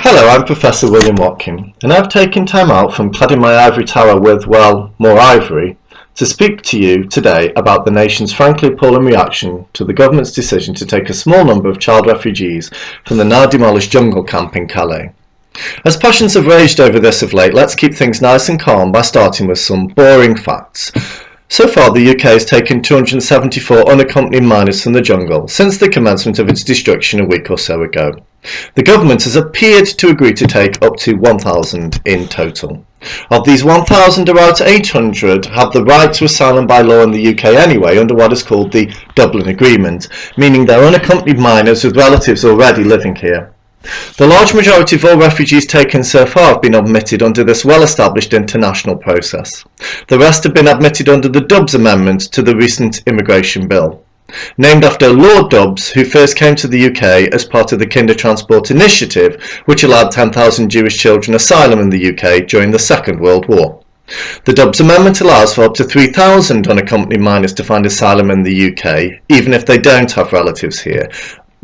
Hello, I'm Professor William Watkin, and I've taken time out from cladding my ivory tower with, well, more ivory, to speak to you today about the nation's frankly appalling reaction to the government's decision to take a small number of child refugees from the now demolished jungle camp in Calais. As passions have raged over this of late, let's keep things nice and calm by starting with some boring facts. So far, the UK has taken 274 unaccompanied minors from the jungle since the commencement of its destruction a week or so ago. The government has appeared to agree to take up to 1,000 in total. Of these 1,000, about 800 have the right to asylum by law in the UK anyway, under what is called the Dublin Agreement, meaning they're unaccompanied minors with relatives already living here. The large majority of all refugees taken so far have been admitted under this well-established international process. The rest have been admitted under the Dubs Amendment to the recent immigration bill. Named after Lord Dubs, who first came to the UK as part of the Kinder Transport Initiative, which allowed 10,000 Jewish children asylum in the UK during the Second World War. The Dubs Amendment allows for up to 3,000 unaccompanied minors to find asylum in the UK, even if they don't have relatives here.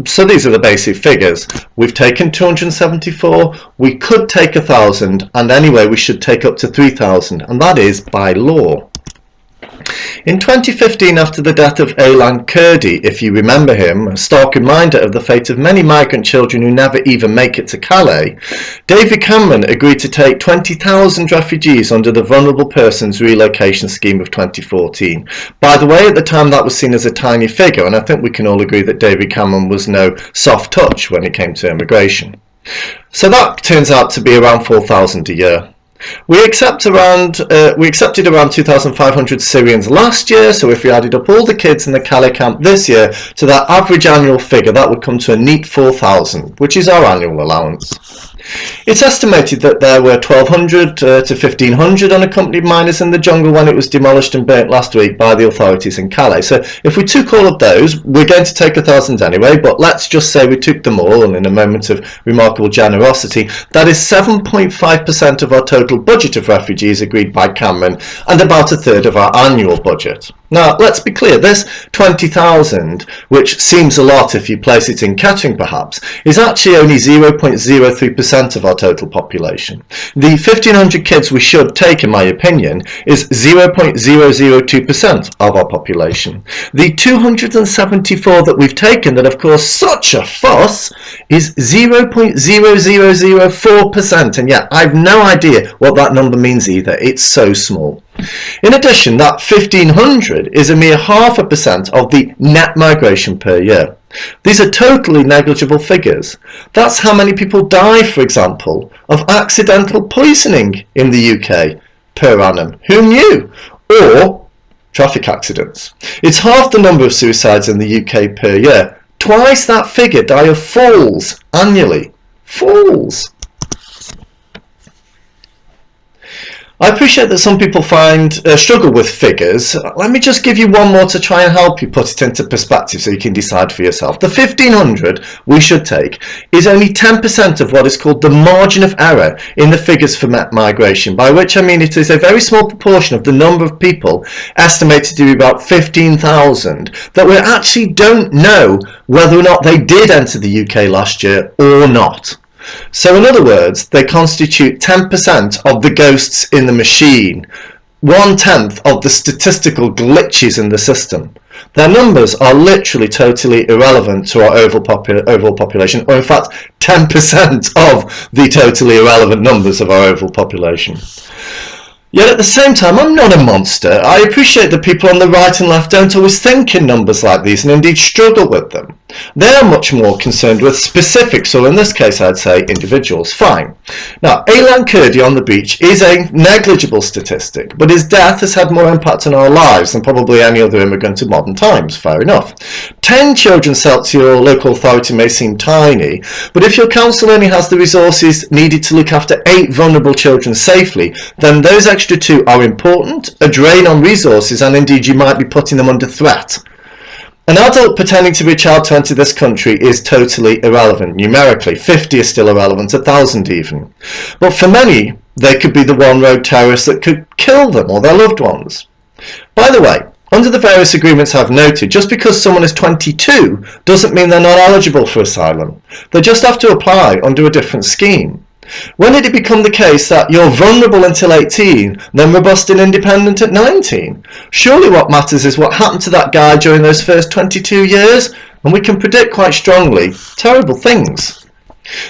So these are the basic figures. We've taken 274, we could take 1,000, and anyway we should take up to 3,000, and that is by law. In 2015, after the death of Aylan Kurdi, if you remember him, a stark reminder of the fate of many migrant children who never even make it to Calais, David Cameron agreed to take 20,000 refugees under the Vulnerable Persons Relocation Scheme of 2014. By the way, at the time that was seen as a tiny figure, and I think we can all agree that David Cameron was no soft touch when it came to immigration. So that turns out to be around 4,000 a year. We accepted around 2,500 Syrians last year, so if we added up all the kids in the Calais camp this year to that average annual figure, that would come to a neat 4,000, which is our annual allowance. It's estimated that there were 1,200 to 1,500 unaccompanied minors in the jungle when it was demolished and burnt last week by the authorities in Calais. So if we took all of those, we're going to take 1,000 anyway, but let's just say we took them all, and in a moment of remarkable generosity, that is 7.5% of our total budget of refugees agreed by Cameron, and about a third of our annual budget. Now, let's be clear, this 20,000, which seems a lot if you place it in Kettering perhaps, is actually only 0.03% of our total population. The 1,500 kids we should take, in my opinion, is 0.002% of our population. The 274 that we've taken that have caused such a fuss is 0.0004%, and yet I've no idea what that number means either. It's so small. In addition, that 1,500 is a mere 0.5% of the net migration per year. These are totally negligible figures. That's how many people die, for example, of accidental poisoning in the UK per annum. Who knew? Or traffic accidents. It's half the number of suicides in the UK per year. Twice that figure die of falls annually. Falls. I appreciate that some people struggle with figures. Let me just give you one more to try and help you put it into perspective so you can decide for yourself. The 1,500 we should take is only 10% of what is called the margin of error in the figures for net migration, by which I mean it is a very small proportion of the number of people, estimated to be about 15,000, that we actually don't know whether or not they did enter the UK last year or not. So in other words, they constitute 10% of the ghosts in the machine, 1/10 of the statistical glitches in the system. Their numbers are literally totally irrelevant to our overall population, or in fact 10% of the totally irrelevant numbers of our overall population. Yet at the same time, I'm not a monster. I appreciate that people on the right and left don't always think in numbers like these and indeed struggle with them. They're much more concerned with specifics, or in this case I'd say individuals. Fine. Now, Aylan Kurdi on the beach is a negligible statistic, but his death has had more impact on our lives than probably any other immigrant of modern times. Fair enough. 10 children sent to your local authority may seem tiny, but if your council only has the resources needed to look after 8 vulnerable children safely, then those extra 2 are important, a drain on resources, and indeed you might be putting them under threat. An adult pretending to be a child to enter this country is totally irrelevant. Numerically, 50 is still irrelevant, 1,000 even. But for many, they could be the one rogue terrorist that could kill them or their loved ones. By the way, Under the various agreements I've noted, just because someone is 22 doesn't mean they're not eligible for asylum. They just have to apply under a different scheme. When did it become the case that you're vulnerable until 18, then robust and independent at 19? Surely what matters is what happened to that guy during those first 22 years, and we can predict quite strongly terrible things.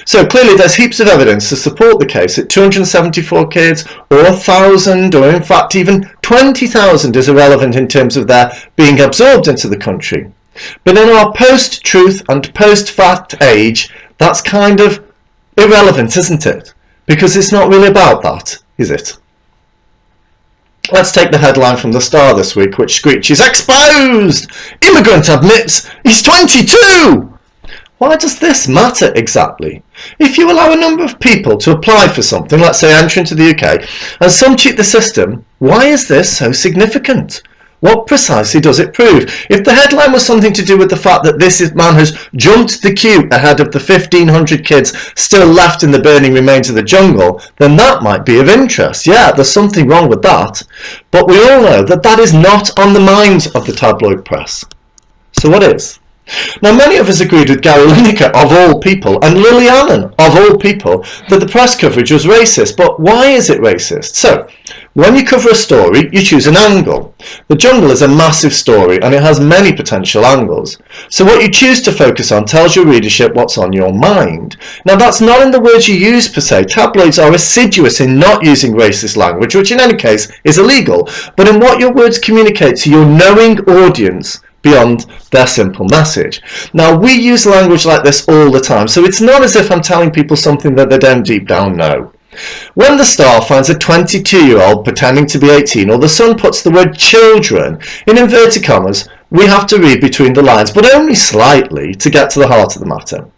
So clearly there's heaps of evidence to support the case that 274 kids, or 1,000, or in fact even 20,000 is irrelevant in terms of their being absorbed into the country. But in our post-truth and post-fact age, that's kind of irrelevant, isn't it? Because it's not really about that, is it? Let's take the headline from the Star this week, which screeches, "Exposed! Immigrant admits he's 22!" Why does this matter exactly? If you allow a number of people to apply for something, let's say enter into the UK, and some cheat the system, why is this so significant? What precisely does it prove? If the headline was something to do with the fact that this man has jumped the queue ahead of the 1,500 kids still left in the burning remains of the jungle, then that might be of interest. Yeah, there's something wrong with that. But we all know that that is not on the minds of the tabloid press. So what is? Now, many of us agreed with Gary Lineker, of all people, and Lily Allen, of all people, that the press coverage was racist. But why is it racist? So, when you cover a story, you choose an angle. The jungle is a massive story, and it has many potential angles. So what you choose to focus on tells your readership what's on your mind. Now, that's not in the words you use per se. Tabloids are assiduous in not using racist language, which in any case is illegal, but in what your words communicate to your knowing audience beyond their simple message. Now, we use language like this all the time, so it's not as if I'm telling people something that they don't deep down know. When the Star finds a 22-year-old pretending to be 18, or the Sun puts the word children in inverted commas, we have to read between the lines, but only slightly, to get to the heart of the matter.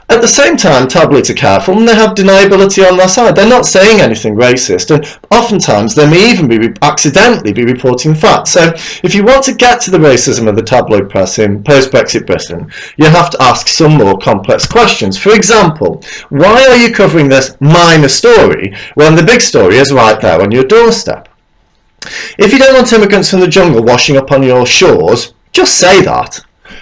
At the same time, tabloids are careful and they have deniability on their side. They're not saying anything racist, and oftentimes they may even be accidentally be reporting facts. So if you want to get to the racism of the tabloid press in post-Brexit Britain, you have to ask some more complex questions. For example, why are you covering this minor story when the big story is right there on your doorstep? If you don't want immigrants from the jungle washing up on your shores, just say that,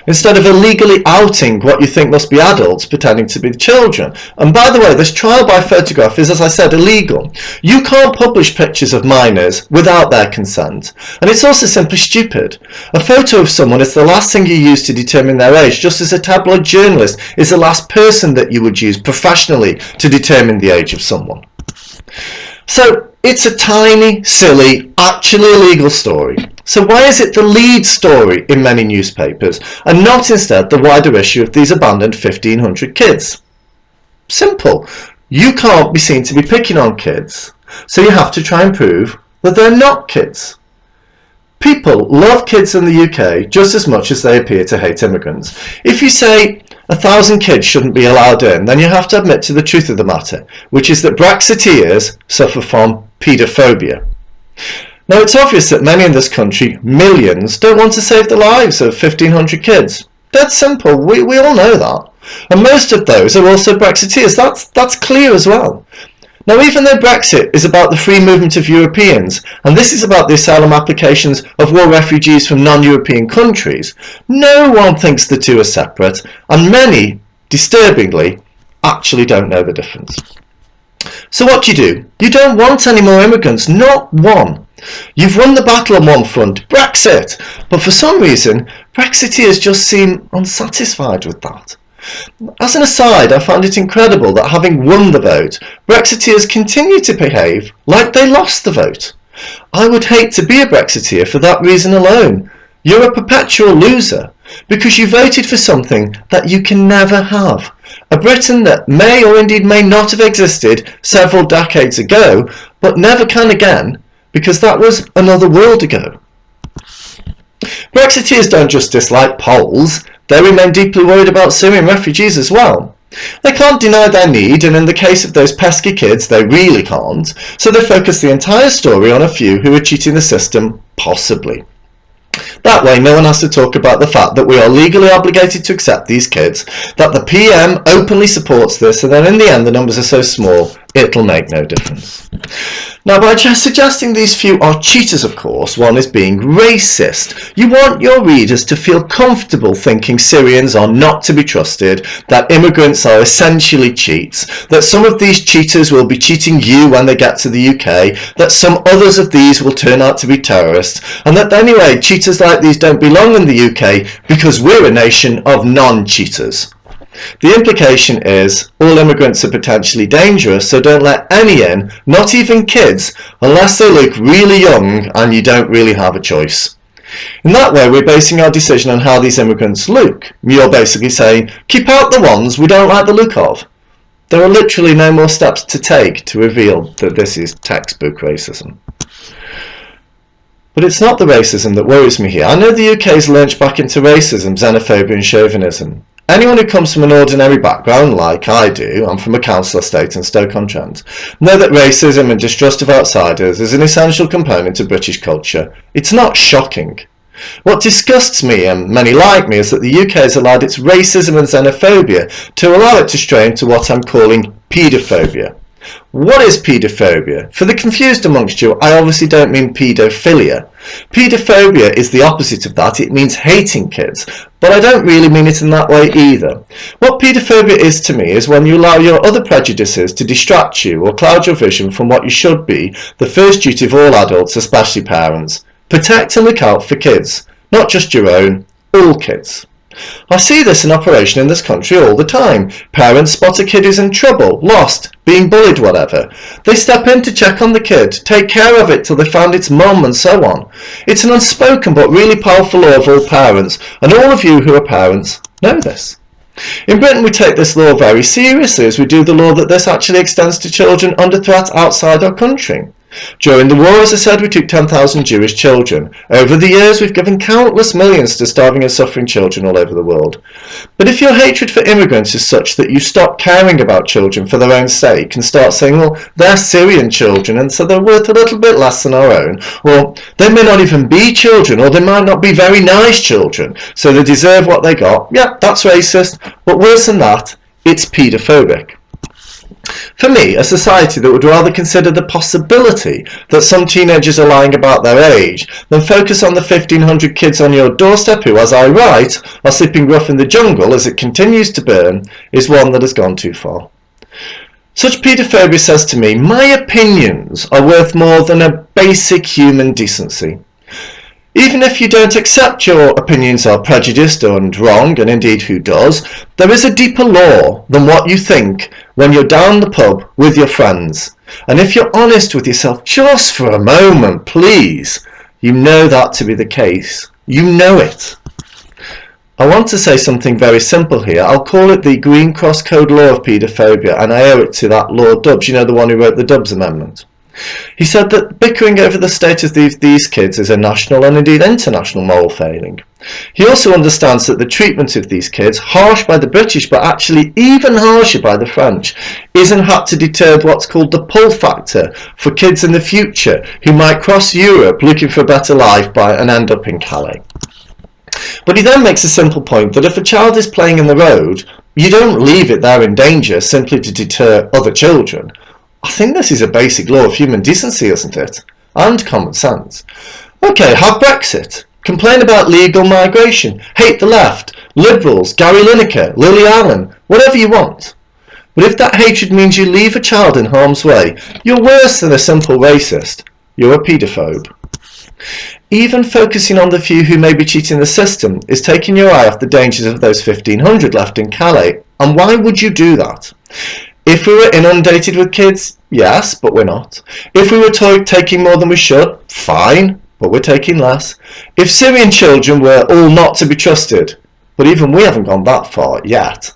instead of illegally outing what you think must be adults pretending to be children. And by the way, this trial by photograph is, as I said, illegal. You can't publish pictures of minors without their consent. And it's also simply stupid. A photo of someone is the last thing you use to determine their age, just as a tabloid journalist is the last person that you would use professionally to determine the age of someone. So it's a tiny, silly, actually illegal story. So why is it the lead story in many newspapers and not instead the wider issue of these abandoned 1,500 kids? Simple. You can't be seen to be picking on kids, so you have to try and prove that they're not kids. People love kids in the UK just as much as they appear to hate immigrants. If you say 1,000 kids shouldn't be allowed in, then you have to admit to the truth of the matter, which is that Brexiteers suffer from paedophobia. Now, it's obvious that many in this country, millions, don't want to save the lives of 1,500 kids. That's simple. We all know that. And most of those are also Brexiteers. That's clear as well. Now, even though Brexit is about the free movement of Europeans, and this is about the asylum applications of war refugees from non-European countries, no one thinks the two are separate, and many, disturbingly, actually don't know the difference. So what do? You don't want any more immigrants, not one. You've won the battle on one front, Brexit, but for some reason, Brexiteers just seem unsatisfied with that. As an aside, I find it incredible that having won the vote, Brexiteers continue to behave like they lost the vote. I would hate to be a Brexiteer for that reason alone. You're a perpetual loser, because you voted for something that you can never have. A Britain that may or indeed may not have existed several decades ago, but never can again, because that was another world ago. Brexiteers don't just dislike Poles, they remain deeply worried about Syrian refugees as well. They can't deny their need, and in the case of those pesky kids, they really can't, so they focus the entire story on a few who are cheating the system, possibly. That way, no one has to talk about the fact that we are legally obligated to accept these kids, that the PM openly supports this, and then in the end the numbers are so small it'll make no difference. Now, by just suggesting these few are cheaters, of course, one is being racist. You want your readers to feel comfortable thinking Syrians are not to be trusted, that immigrants are essentially cheats, that some of these cheaters will be cheating you when they get to the UK, that some others of these will turn out to be terrorists, and that anyway, cheaters like these don't belong in the UK because we're a nation of non-cheaters. The implication is all immigrants are potentially dangerous, so don't let any in, not even kids, unless they look really young and you don't really have a choice. In that way, we're basing our decision on how these immigrants look. You're basically saying, keep out the ones we don't like the look of. There are literally no more steps to take to reveal that this is textbook racism. But it's not the racism that worries me here. I know the UK's launched back into racism, xenophobia and chauvinism. Anyone who comes from an ordinary background, like I do, I'm from a council estate in Stoke-on-Trent, know that racism and distrust of outsiders is an essential component of British culture. It's not shocking. What disgusts me, and many like me, is that the UK has allowed its racism and xenophobia to allow it to stray into what I'm calling paedophobia. What is paedophobia? For the confused amongst you, I obviously don't mean paedophilia. Paedophobia is the opposite of that. It means hating kids, but I don't really mean it in that way either. What paedophobia is to me is when you allow your other prejudices to distract you or cloud your vision from what you should be, the first duty of all adults, especially parents. Protect and look out for kids, not just your own, all kids. I see this in operation in this country all the time. Parents spot a kid who's in trouble, lost, being bullied, whatever. They step in to check on the kid, take care of it till they find its mum and so on. It's an unspoken but really powerful law of all parents, and all of you who are parents know this. In Britain we take this law very seriously, as we do the law that this actually extends to children under threat outside our country. During the war, as I said, we took 10,000 Jewish children. Over the years, we've given countless millions to starving and suffering children all over the world. But if your hatred for immigrants is such that you stop caring about children for their own sake and start saying, well, they're Syrian children and so they're worth a little bit less than our own, or they may not even be children, or they might not be very nice children, so they deserve what they got, yeah, that's racist, but worse than that, it's paedophobic. For me, a society that would rather consider the possibility that some teenagers are lying about their age than focus on the 1,500 kids on your doorstep who, as I write, are sleeping rough in the jungle as it continues to burn, is one that has gone too far. Such paedophobia says to me, my opinions are worth more than a basic human decency. Even if you don't accept your opinions are prejudiced and wrong, and indeed who does, there is a deeper law than what you think when you're down the pub with your friends. And if you're honest with yourself just for a moment, please, you know that to be the case. You know it. I want to say something very simple here. I'll call it the Green Cross Code Law of Paedophobia, and I owe it to that Lord Dubs, you know, the one who wrote the Dubs Amendment. He said that bickering over the status of these kids is a national and indeed international moral failing. He also understands that the treatment of these kids, harsh by the British but actually even harsher by the French, isn't had to deter what's called the pull factor for kids in the future who might cross Europe looking for a better life and end up in Calais. But he then makes a simple point that if a child is playing in the road, you don't leave it there in danger simply to deter other children. I think this is a basic law of human decency, isn't it? And common sense. Okay, have Brexit. Complain about legal migration. Hate the left. Liberals, Gary Lineker, Lily Allen, whatever you want. But if that hatred means you leave a child in harm's way, you're worse than a simple racist. You're a paedophobe. Even focusing on the few who may be cheating the system is taking your eye off the dangers of those 1,500 left in Calais. And why would you do that? If we were inundated with kids, yes, but we're not. If we were taking more than we should, fine, but we're taking less. If Syrian children were all not to be trusted, but even we haven't gone that far yet.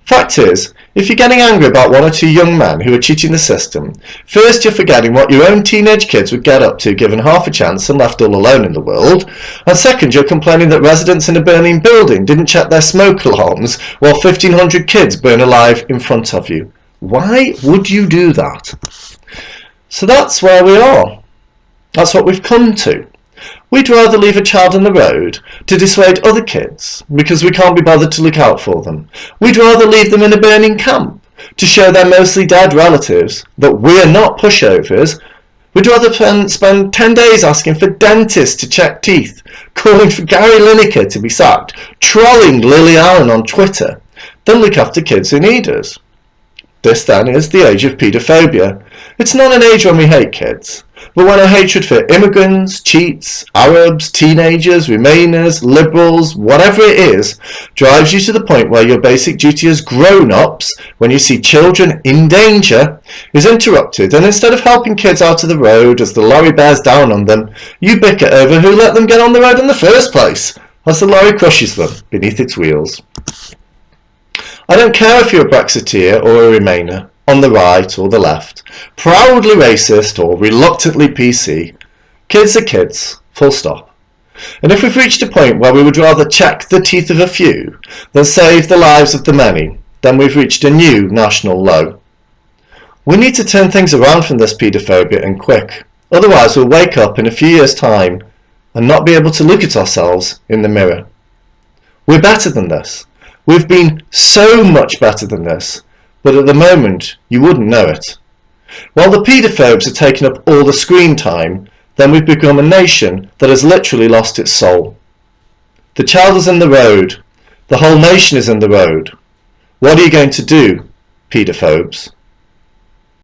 Fact is, if you're getting angry about one or two young men who are cheating the system, first you're forgetting what your own teenage kids would get up to given half a chance and left all alone in the world, and second you're complaining that residents in a burning building didn't check their smoke alarms while 1,500 kids burn alive in front of you. Why would you do that? So that's where we are. That's what we've come to. We'd rather leave a child on the road to dissuade other kids because we can't be bothered to look out for them. We'd rather leave them in a burning camp to show their mostly dead relatives that we're not pushovers. We'd rather spend 10 days asking for dentists to check teeth, calling for Gary Lineker to be sacked, trolling Lily Allen on Twitter, than look after kids who need us. This then is the age of paedophobia. It's not an age when we hate kids, but when our hatred for immigrants, cheats, Arabs, teenagers, Remainers, liberals, whatever it is, drives you to the point where your basic duty as grown-ups, when you see children in danger, is interrupted, and instead of helping kids out of the road as the lorry bears down on them, you bicker over who let them get on the road in the first place, as the lorry crushes them beneath its wheels. I don't care if you're a Brexiteer or a Remainer, on the right or the left, proudly racist or reluctantly PC. Kids are kids, full stop. And if we've reached a point where we would rather check the teeth of a few than save the lives of the many, then we've reached a new national low. We need to turn things around from this paedophobia and quick, otherwise we'll wake up in a few years' time and not be able to look at ourselves in the mirror. We're better than this. We've been so much better than this, but at the moment you wouldn't know it. While the paedophobes are taking up all the screen time, then we've become a nation that has literally lost its soul. The child is in the road. The whole nation is in the road. What are you going to do, paedophobes?